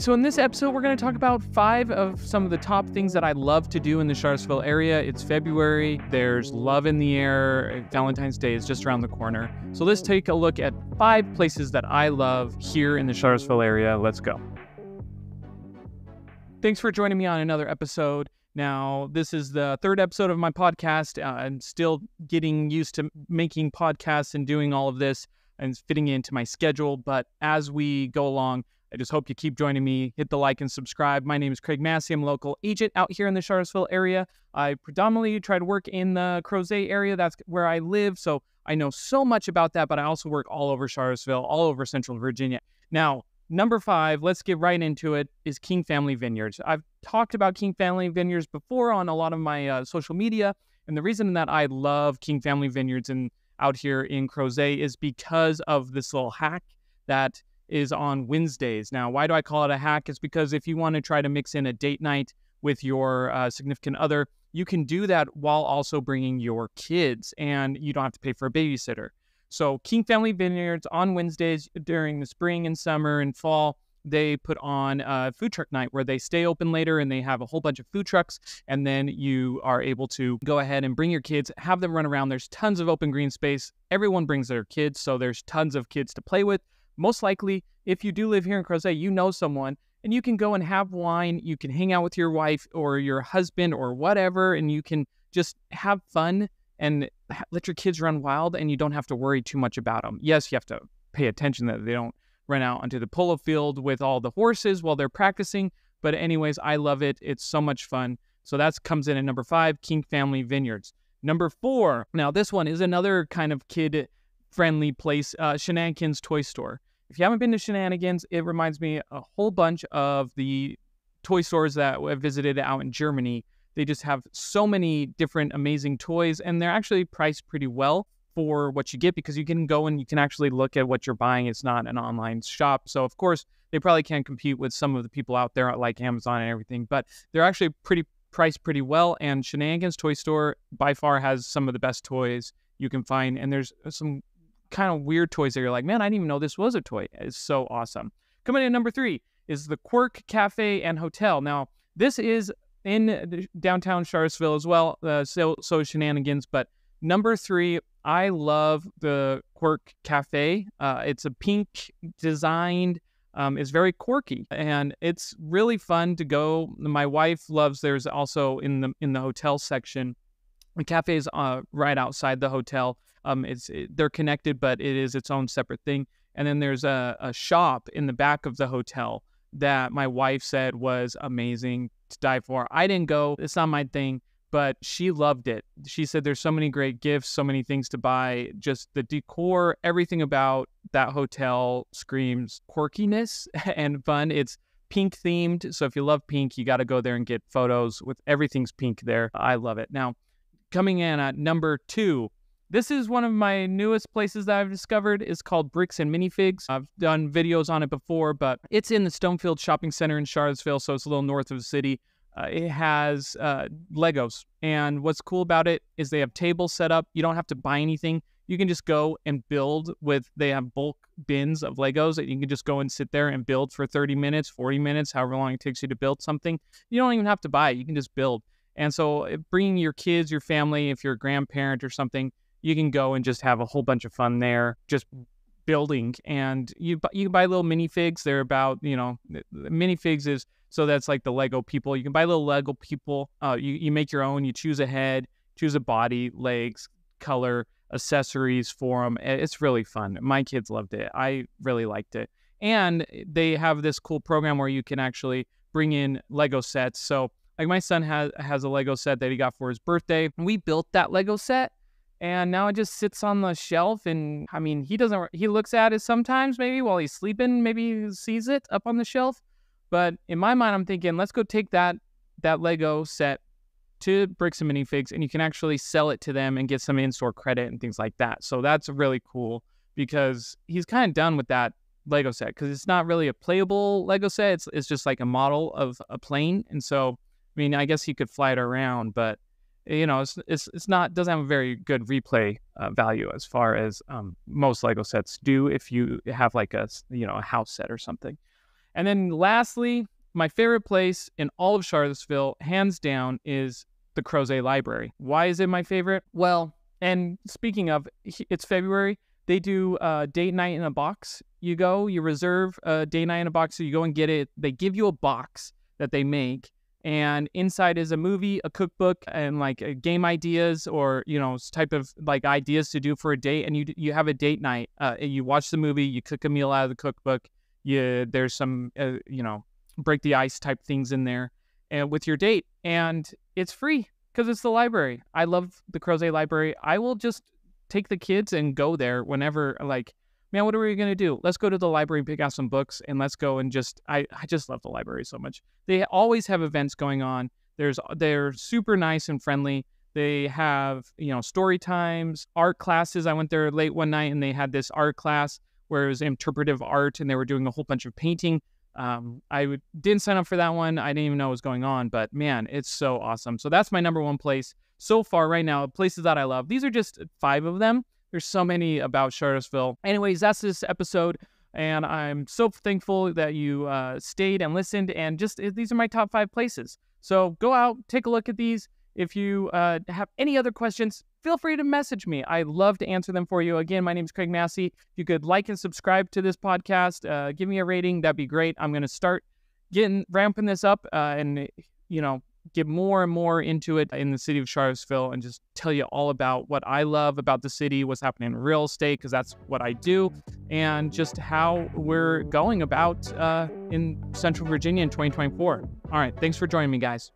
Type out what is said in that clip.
So in this episode, we're going to talk about 5 of some of the top things that I love to do in the Charlottesville area. It's February, there's love in the air, Valentine's Day is just around the corner. So let's take a look at 5 places that I love here in the Charlottesville area. Let's go. Thanks for joining me on another episode. Now, this is the 3rd episode of my podcast. I'm still getting used to making podcasts and doing all of this and fitting it into my schedule. But as we go along, I just hope you keep joining me. Hit the like and subscribe. My name is Craig Massie. I'm a local agent out here in the Charlottesville area. I predominantly try to work in the Crozet area. That's where I live. So I know so much about that, but I also work all over Charlottesville, all over Central Virginia. Now, number 5, let's get right into it, is King Family Vineyards. I've talked about King Family Vineyards before on a lot of my social media. And the reason that I love King Family Vineyards and out here in Crozet is because of this little hack that is on Wednesdays. Now, why do I call it a hack? It's because if you want to try to mix in a date night with your significant other, you can do that while also bringing your kids, and you don't have to pay for a babysitter. So King Family Vineyards on Wednesdays during the spring and summer and fall, they put on a food truck night where they stay open later and they have a whole bunch of food trucks, and then you are able to go ahead and bring your kids, have them run around. There's tons of open green space. Everyone brings their kids, so there's tons of kids to play with. Most likely, if you do live here in Crozet, you know someone, and you can go and have wine. You can hang out with your wife or your husband or whatever, and you can just have fun and let your kids run wild, and you don't have to worry too much about them. Yes, you have to pay attention that they don't run out onto the polo field with all the horses while they're practicing. But anyways, I love it. It's so much fun. So that comes in at number 5, King Family Vineyards. Number 4, now this one is another kind of kid-friendly place, Shenanigans Toy Store. If you haven't been to Shenanigans, it reminds me a whole bunch of the toy stores that I visited out in Germany. They just have so many different amazing toys, and they're actually priced pretty well for what you get, because you can go and you can actually look at what you're buying. It's not an online shop. So of course, they probably can't compete with some of the people out there like Amazon and everything, but they're actually priced pretty well. And Shenanigans Toy Store by far has some of the best toys you can find. And there's some kind of weird toys that you're like, man, I didn't even know this was a toy. It's so awesome. Coming in at number 3 is the Quirk Cafe and Hotel. Now, this is in downtown Charlottesville as well, so Shenanigans. But number 3, I love the Quirk Cafe. It's a pink designed. It's very quirky, and it's really fun to go. My wife loves. There's also in the hotel section. The cafe is right outside the hotel. They're connected, but it is its own separate thing. And then there's a shop in the back of the hotel that my wife said was amazing to die for. I didn't go. It's not my thing, but she loved it. She said there's so many great gifts, so many things to buy. Just the decor, everything about that hotel screams quirkiness and fun. It's pink themed. So if you love pink, you got to go there and get photos with everything's pink there. I love it. Now, coming in at number 2, this is one of my newest places that I've discovered. It's called Bricks and Minifigs. I've done videos on it before, but it's in the Stonefield Shopping Center in Charlottesville, so it's a little north of the city. It has Legos, and what's cool about it is they have tables set up. You don't have to buy anything. You can just go and build they have bulk bins of Legos that you can just go and sit there and build for 30 minutes, 40 minutes, however long it takes you to build something. You don't even have to buy it. You can just build. And so bringing your kids, your family, if you're a grandparent or something, you can go and just have a whole bunch of fun there, just building. And you can buy little minifigs. They're about, minifigs is, so that's like the Lego people. You can buy little Lego people. You make your own. You choose a head, choose a body, legs, color, accessories for them. It's really fun. My kids loved it. I really liked it. And they have this cool program where you can actually bring in Lego sets. So like my son has a Lego set that he got for his birthday. We built that Lego set, and now it just sits on the shelf. And I mean, he looks at it sometimes, maybe while he's sleeping, maybe he sees it up on the shelf. But in my mind, I'm thinking, let's go take that Lego set to Bricks and Minifigs, and you can actually sell it to them and get some in-store credit and things like that. So that's really cool, because he's kind of done with that Lego set, because it's not really a playable Lego set. It's just like a model of a plane. And so, I mean, I guess he could fly it around, but it's not, doesn't have a very good replay value as far as most Lego sets do if you have like a house set or something. And then lastly, my favorite place in all of Charlottesville, hands down, is the Crozet Library. Why is it my favorite? Well, and speaking of, it's February. They do a date night in a box. You go, you reserve a date night in a box, so you go and get it. They give you a box that they make, and inside is a movie, a cookbook, and like game ideas or, type of like ideas to do for a date. And you have a date night. You watch the movie, you cook a meal out of the cookbook. There's some, break the ice type things in there and with your date, and it's free because it's the library. I love the Crozet Library. I will just take the kids and go there whenever, like, man, what are we going to do? Let's go to the library and pick out some books, and let's go and I just love the library so much. They always have events going on. They're super nice and friendly. They have, story times, art classes. I went there late one night and they had this art class where it was interpretive art and they were doing a whole bunch of painting. Didn't sign up for that one. I didn't even know what was going on, but man, it's so awesome. So that's my number one place so far right now, places that I love. These are just 5 of them. There's so many about Charlottesville. Anyways, that's this episode, and I'm so thankful that you stayed and listened, and these are my top 5 places. So go out, take a look at these. If you have any other questions, feel free to message me. I love to answer them for you. Again, my name is Craig Massie. If you could like and subscribe to this podcast, give me a rating, that'd be great. I'm going to start ramping this up and get more and more into it in the city of Charlottesville and just tell you all about what I love about the city, what's happening in real estate, because that's what I do, and just how we're going about in Central Virginia in 2024. All right. Thanks for joining me, guys.